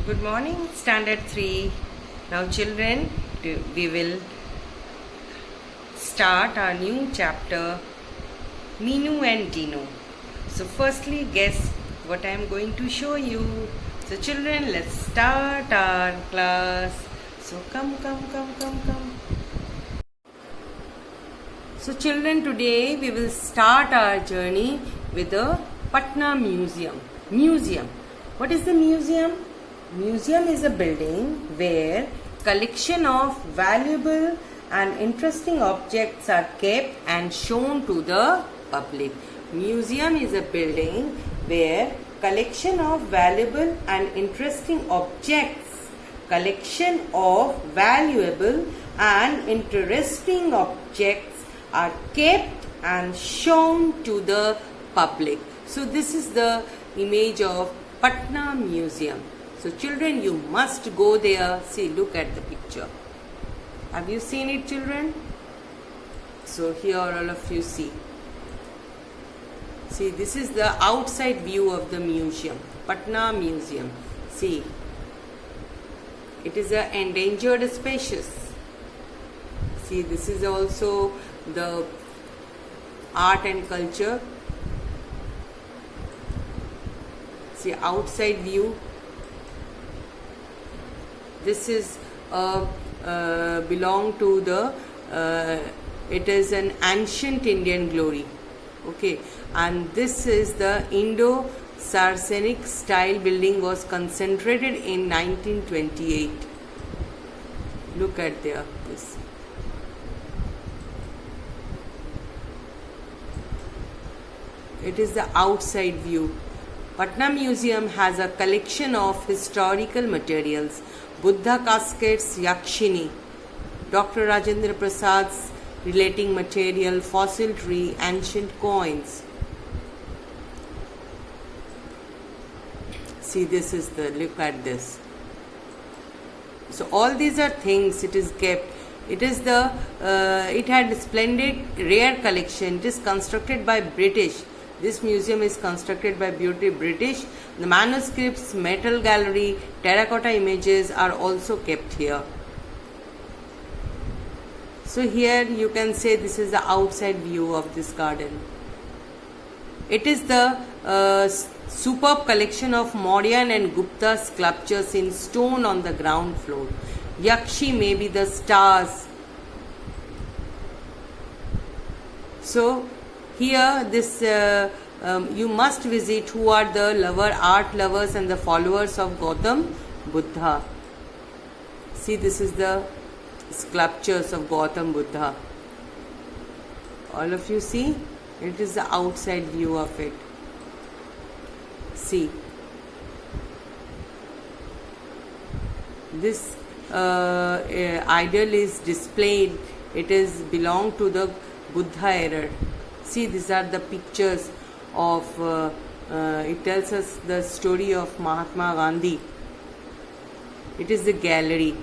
Good morning, Standard 3. Now, children, we will start our new chapter, Minu and Dino. So, firstly, guess what I am going to show you. So, children, let's start our class. So, come. So, children, today we will start our journey with the Patna Museum. What is the museum? Museum is a building where collection of valuable and interesting objects are kept and shown to the public. Museum is a building where collection of valuable and interesting objects are kept and shown to the public. So this is the image of Patna Museum. So children, you must go there. See, look at the picture. Have you seen it, children? So here all of you see. See, this is the outside view of the museum, Patna Museum. See, it is an endangered species. See, this is also the art and culture. See, outside view. This is belong to the it is an ancient Indian glory. Okay, and this is the Indo-Saracenic style building was concentrated in 1928. Look at there, this. It is the outside view. Patna Museum has a collection of historical materials. Buddha caskets, Yakshini, Dr. Rajendra Prasad's relating material, fossil tree, ancient coins. See, this is the, look at this. So all these are things, it is kept. It is the, it had splendid rare collection. It is constructed by British. This museum is constructed by British. The manuscripts, metal gallery, terracotta images are also kept here. So here you can say this is the outside view of this garden. It is the superb collection of Mauryan and Gupta sculptures in stone on the ground floor. Yakshi may be the stars. So here this you must visit who are the art lovers and the followers of Gautam Buddha. See, this is the sculptures of Gautam Buddha. All of you see? It is the outside view of it. See. This idol is displayed. It is belong to the Buddha era. See, these are the pictures of, it tells us the story of Mahatma Gandhi. It is the gallery.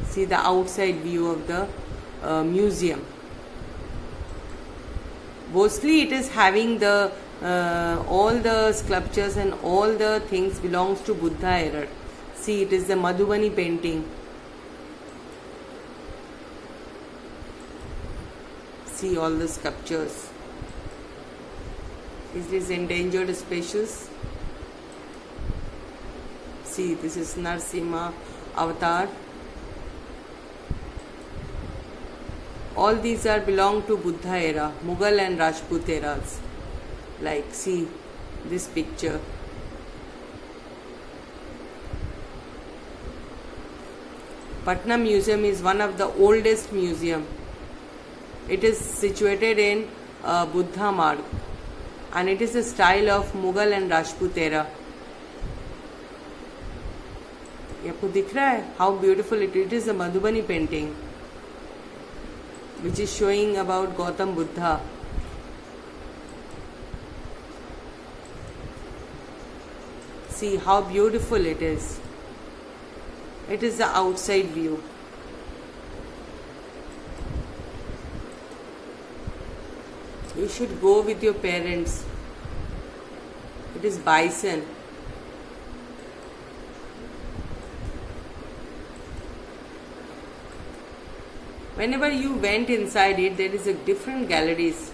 See the outside view of the museum. Mostly it is having the all the sculptures and all the things belongs to Buddha era. See, it is the Madhubani painting. See all the sculptures. It is endangered species. See, this is Narsimha avatar. All these are belong to Buddha era, Mughal and Rajput eras. Like, see this picture. Patna Museum is one of the oldest museum. It is situated in Buddha Marg, and it is a style of Mughal and Rajput era. आपको दिख रहा है how beautiful it is? It is a Madhubani painting which is showing about Gautam Buddha. See how beautiful it is. It is the outside view. You should go with your parents. It is bison. Whenever you went inside it, there is a different galleries.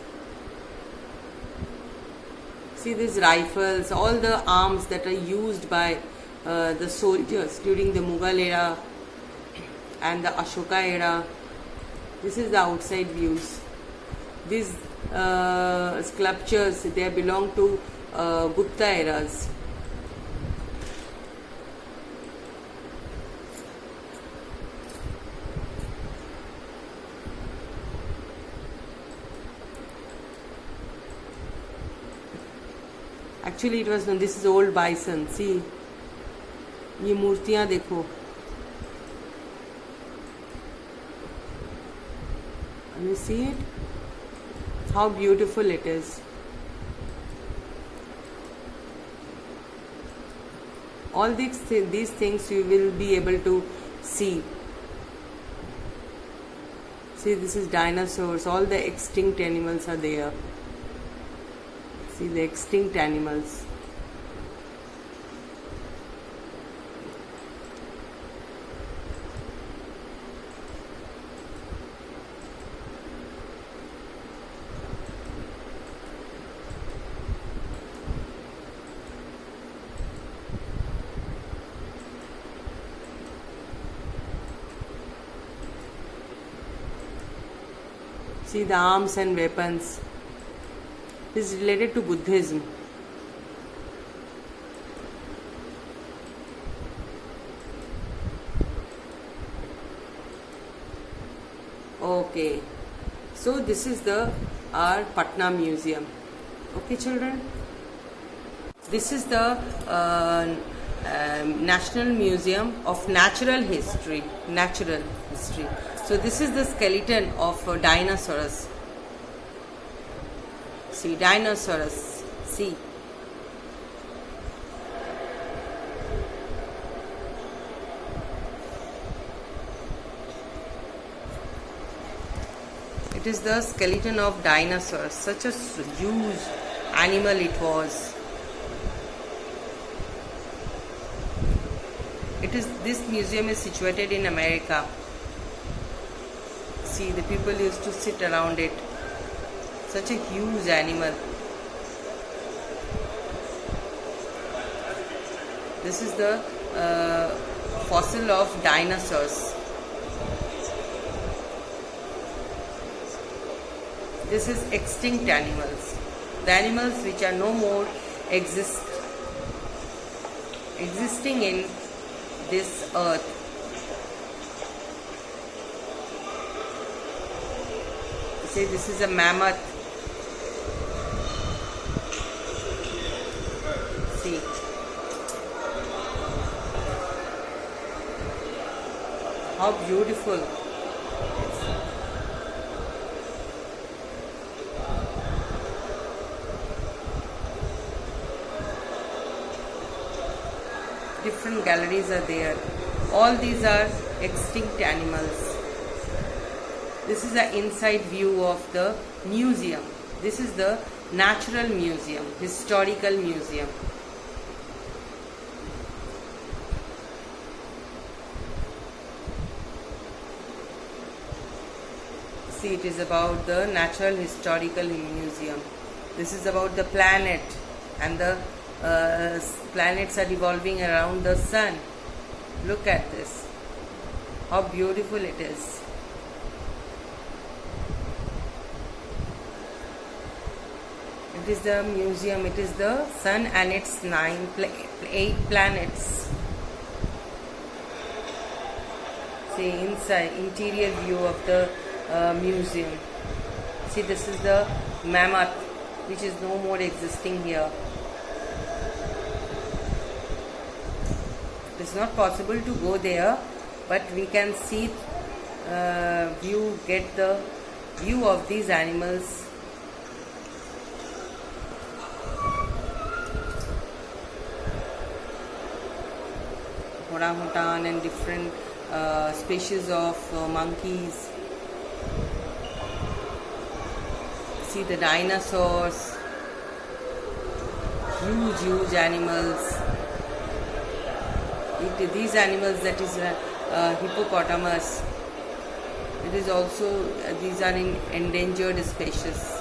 See these rifles, all the arms that are used by the soldiers during the Mughal era and the Ashoka era. This is the outside views. These sculptures, they belong to Gupta eras. Actually, it was no. This is old bison. See, ये मूर्तियाँ देखो. You see it? How beautiful it is. All these things you will be able to see. See, this is dinosaurs. All the extinct animals are there. See the extinct animals. See the arms and weapons. This is related to Buddhism. Okay, so this is our Patna Museum. Okay, children. This is the National Museum of Natural History. Natural History. So this is the skeleton of dinosaurs. See, dinosaurs. See. It is the skeleton of dinosaurs. Such a huge animal it was. This museum is situated in America. See, the people used to sit around it. Such a huge animal. This is the fossil of dinosaurs. This is extinct animals. The animals which are no more existing in this earth. See, this is a mammoth. See. How beautiful. Different galleries are there. All these are extinct animals. This is the inside view of the museum. This is the Natural Museum, Historical Museum. See, it is about the Natural Historical Museum. This is about the planet, and the planets are revolving around the sun. Look at this. How beautiful it is. It is the museum. It is the sun and its 8 planets. See, inside interior view of the museum. See, this is the mammoth, which is no more existing here. It's not possible to go there, but we can see get the view of these animals. Orangutan and different species of monkeys. See the dinosaurs, huge animals. These animals, that is hippopotamus. It is also, these are in endangered species.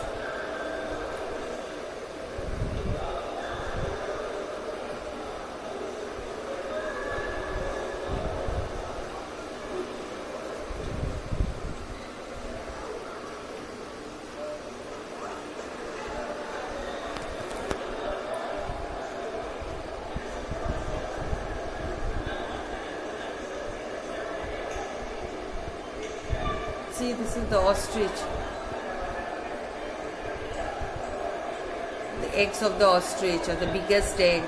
See, this is the ostrich. The eggs of the ostrich are the biggest egg.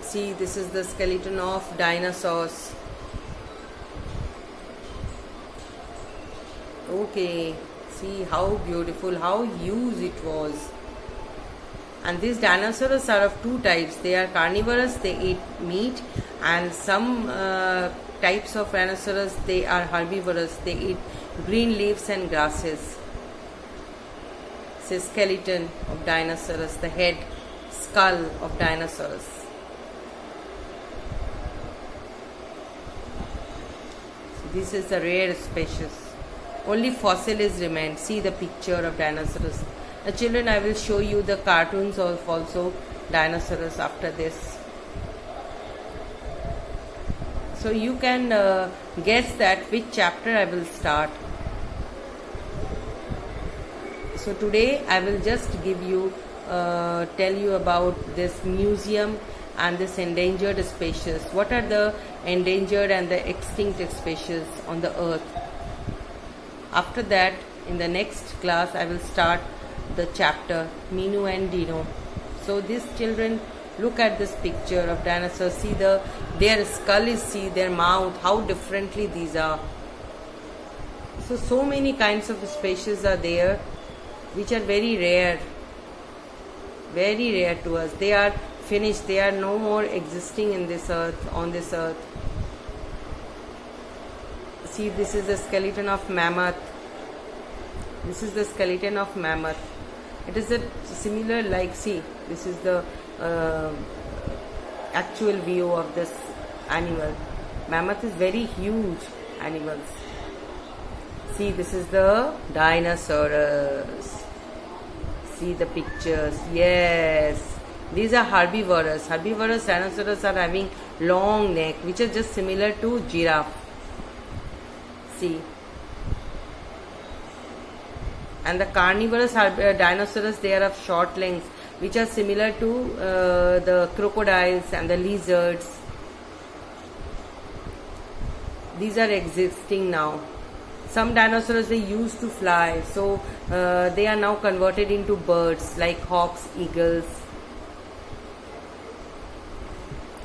See, this is the skeleton of dinosaurs. Okay, see how beautiful, how huge it was. And these dinosaurs are of two types. They are carnivorous, they eat meat, and some types of rhinoceros, they are herbivorous, they eat green leaves and grasses. It's a skeleton of dinosaurs, the head, skull of dinosaurs. So this is a rare species. Only fossil is remained. See the picture of dinosaurs. Now children, I will show you the cartoons of also dinosaurs after this. So you can guess that which chapter I will start. So today I will just give you, tell you about this museum and this endangered species. What are the endangered and the extinct species on the earth? After that, in the next class, I will start the chapter Minu and Dino. So these children, look at this picture of dinosaurs. See their skull is, see their mouth, how differently these are. So many kinds of species are there, which are very rare to us. They are finished. They are no more existing in this earth, on this earth. See, this is the skeleton of mammoth. This is the skeleton of mammoth. It is a similar, like, see, this is the actual view of this animal. Mammoth is very huge animals. See, this is the dinosaurs. See the pictures. Yes, these are herbivorous. Herbivorous dinosaurs are having long neck, which are just similar to giraffe. See. And the carnivorous dinosaurs, they are of short lengths, which are similar to the crocodiles and the lizards. These are existing now. Some dinosaurs, they used to fly, so they are now converted into birds like hawks, eagles.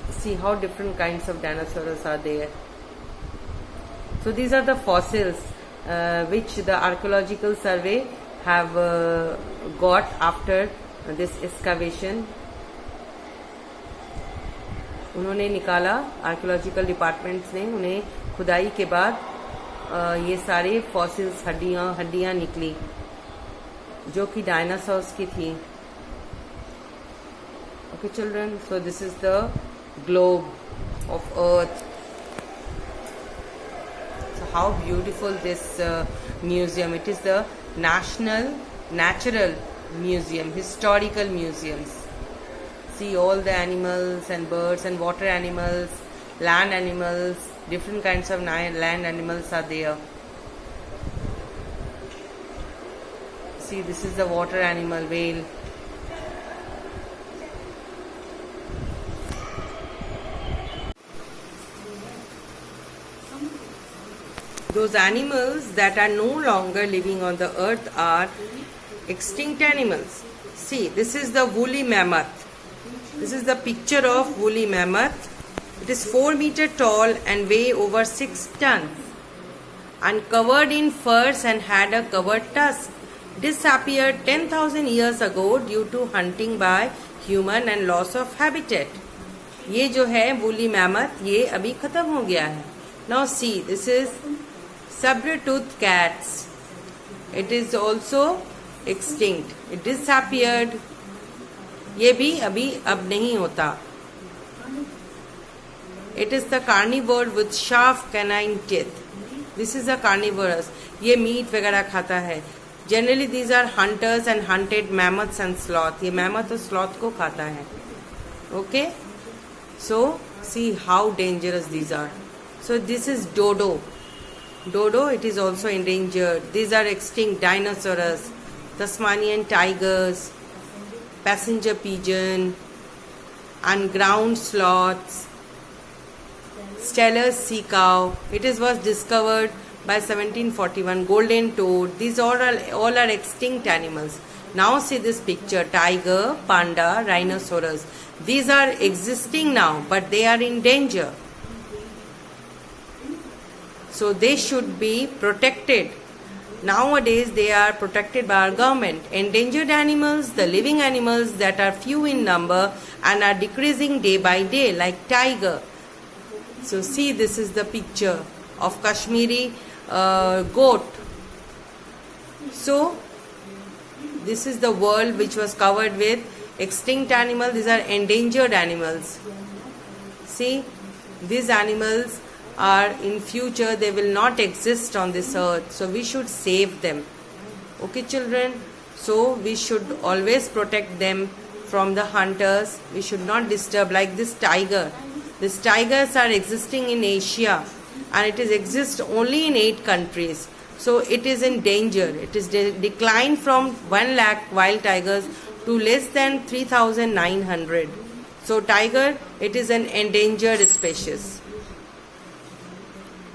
See how different kinds of dinosaurs are there. So these are the fossils which the archaeological survey have got after this excavation. उन्होंने निकाला, archaeological departments ने उन्हें खुदाई के बाद ये सारे fossils, हड्डियां निकली जो कि डायनासोर्स की थी. Okay children, so this is the globe of earth. So how beautiful this museum. It is the National Natural Museum, historical museums. See all the animals and birds and water animals, land animals, different kinds of land animals are there. See, this is the water animal, whale. Those animals that are no longer living on the earth are extinct animals. See, this is the woolly mammoth. This is the picture of woolly mammoth. It is 4 meters tall and weigh over 6 tons and covered in furs and had a covered tusk. Disappeared 10,000 years ago due to hunting by human and loss of habitat. ये जो है woolly mammoth, ये अभी खत्म हो गया है. Now see, this is saber-toothed cats. It is also extinct. It disappeared. ये भी अभी अब नहीं होता. It is the carnivore with sharp canine teeth. This is a carnivorous, ये मीट वगैरह खाता है. Generally these are hunters and hunted mammoths and sloth, ये मैमथ और स्लॉथ को खाता है. Okay, so see how dangerous these are. So this is dodo. Dodo, it is also endangered. These are extinct dinosaurs, Tasmanian tigers, passenger pigeon, and ground sloths, Steller's sea cow. It was discovered by 1741. Golden toad. These all are extinct animals. Now see this picture: tiger, panda, rhinoceros. These are existing now, but they are in danger. So they should be protected. Nowadays they are protected by our government. Endangered animals, the living animals that are few in number and are decreasing day by day, like tiger. So see, this is the picture of Kashmiri goat. So this is the world which was covered with extinct animals. These are endangered animals. See, these animals are in future, they will not exist on this earth, so we should save them. Okay children, so we should always protect them from the hunters. We should not disturb, like this tiger. These tigers are existing in Asia and it is exist only in 8 countries, so it is in danger. It is declined from 1 lakh wild tigers to less than 3,900. So tiger, it is an endangered species.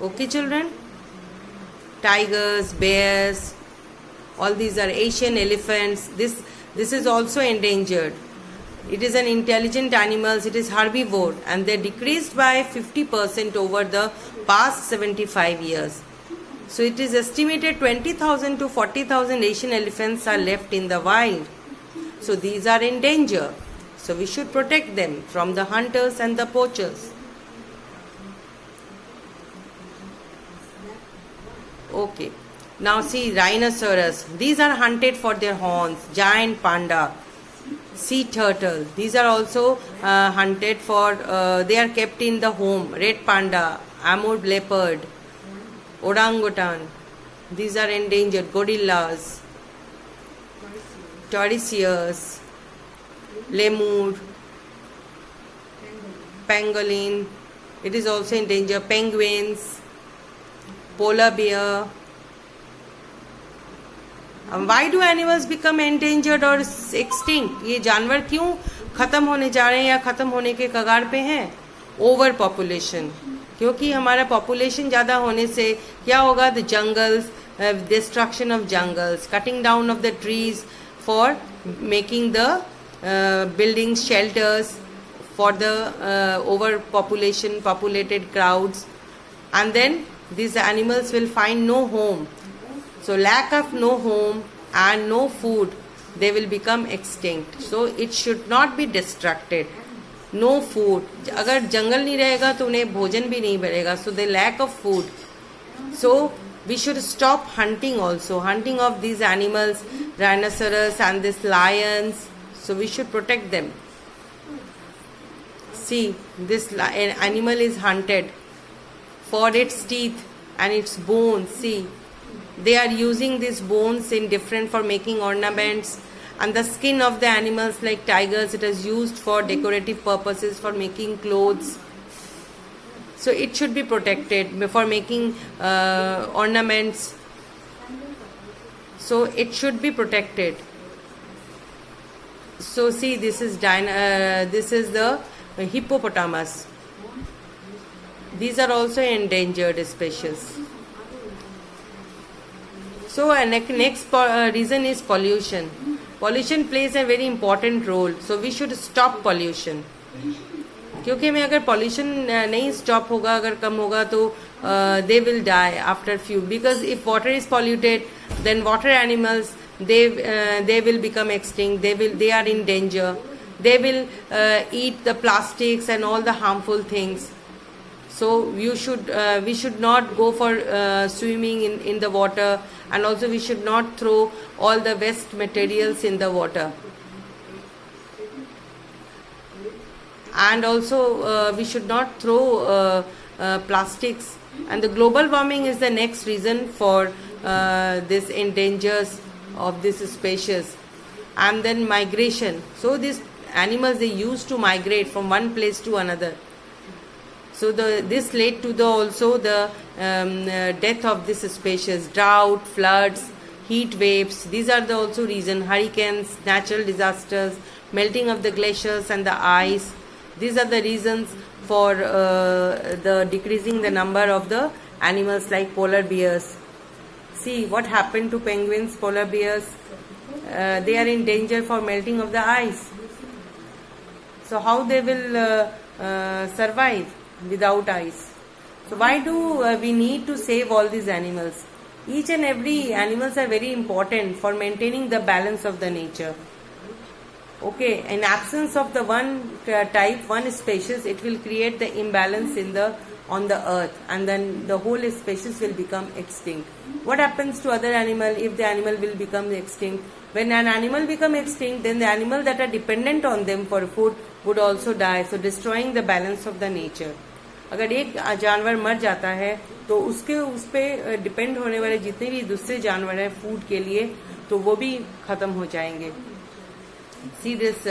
Okay children, tigers, bears, all these are Asian elephants. This is also endangered. It is an intelligent animal. It is herbivore and they decreased by 50% over the past 75 years. So it is estimated 20,000 to 40,000 Asian elephants are left in the wild. So these are in danger. So we should protect them from the hunters and the poachers. Okay, now see rhinoceros. These are hunted for their horns. Giant panda, sea turtle. These are also hunted for. They are kept in the home. Red panda, Amur leopard, orangutan. These are endangered. Gorillas, Taurisius, lemur, pangolin. It is also endangered. Penguins, polar bear. Why do animals become endangered or extinct? ये जानवर क्यों खत्म होने जा रहे हैं या खत्म होने के कगार पे हैं? Over population. क्योंकि हमारा पॉपुलेशन ज़्यादा होने से क्या होगा? The jungles, destruction of jungles, cutting down of the trees for making the buildings, shelters for the over population, populated crowds, and then these animals will find no home. So lack of no home and no food, they will become extinct. So it should not be destructed. No food. अगर जंगल नहीं रहेगा तो उन्हें भोजन भी नहीं मिलेगा. So they lack of food. So we should stop hunting also. Hunting of these animals, rhinoceros and these lions. So we should protect them. See, this animal is hunted for its teeth and its bones. See, they are using these bones in different for making ornaments, and the skin of the animals like tigers, it is used for decorative purposes, for making clothes. So it should be protected for making ornaments. So it should be protected. So see, this is the hippopotamus. These are also endangered species. So next reason is pollution. Pollution plays a very important role. So we should stop pollution. क्योंकि में अगर pollution नहीं stop होगा, अगर कम होगा तो they will die after few. Because if water is polluted, then water animals they will become extinct. They are in danger. They will eat the plastics and all the harmful things. So we should not go for swimming in the water, and also we should not throw all the waste materials in the water. And also we should not throw plastics And the global warming is the next reason for this endangers of this species. And then migration. So these animals, they used to migrate from one place to another. So this led to the also the death of this species. Drought, floods, heat waves. These are the also reason. Hurricanes, natural disasters, melting of the glaciers and the ice. These are the reasons for the decreasing the number of the animals like polar bears. See what happened to penguins, polar bears. They are in danger for melting of the ice. So how they will survive without ice? So why do we need to save all these animals? Each and every animals are very important for maintaining the balance of the nature. Okay, in absence of the one type, one species, it will create the imbalance on the earth, and then the whole species will become extinct. What happens to other animal if the animal will become extinct? When an animal become extinct, then the animal that are dependent on them for food would also die, so destroying the balance of the nature. अगर एक जानवर मर जाता है तो उसके उस पे डिपेंड होने वाले जितने भी दूसरे जानवर हैं फूड के लिए, तो वो भी खत्म हो जाएंगे. See this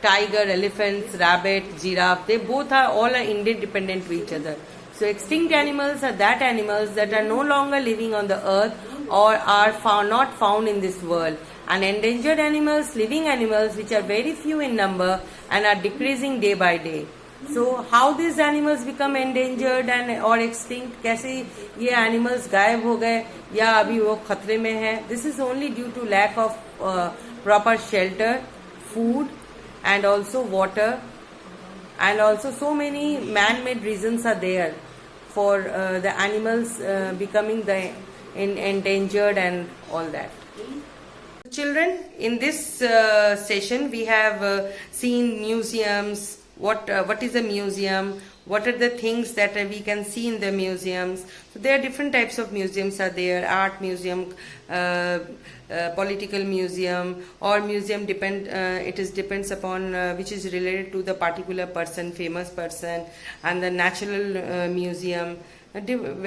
tiger, elephants, rabbit, giraffe, they both are all are interdependent to each other. So extinct animals are that animals that are no longer living on the earth or are not found in this world. And endangered animals, living animals which are very few in number and are decreasing day by day. So how these animals become endangered and or extinct? कैसे ये animals गायब हो गए या अभी वो खतरे में है? This is only due to lack of proper shelter, food, and also water, and also so many man-made reasons are there for the animals becoming the endangered and all that. Children, in this session we have seen museums. What is a museum? What are the things that we can see in the museums? So there are different types of museums are there. Art museum, political museum, or museum depends upon which is related to the particular person, famous person, and the natural museum,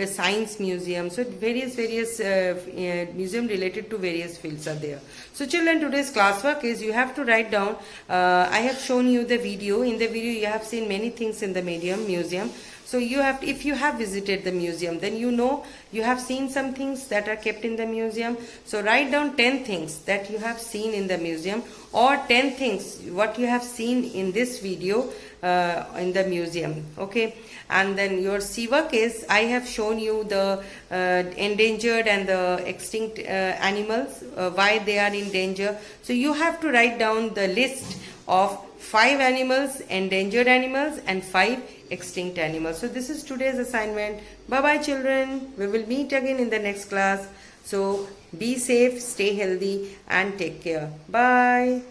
science museum. So various museum related to various fields are there. So children, today's classwork is you have to write down. I have shown you the video. In the video you have seen many things in the museum. So you have, if you have visited the museum, then you know you have seen some things that are kept in the museum. So write down 10 things that you have seen in the museum, or 10 things what you have seen in this video in the museum. Okay, and then your C work is I have shown you the endangered and the extinct animals, why they are in danger. So you have to write down the list of 5 animals, endangered animals, and 5 extinct animals. So this is today's assignment. Bye bye children. We will meet again in the next class. So be safe, stay healthy, and take care. Bye.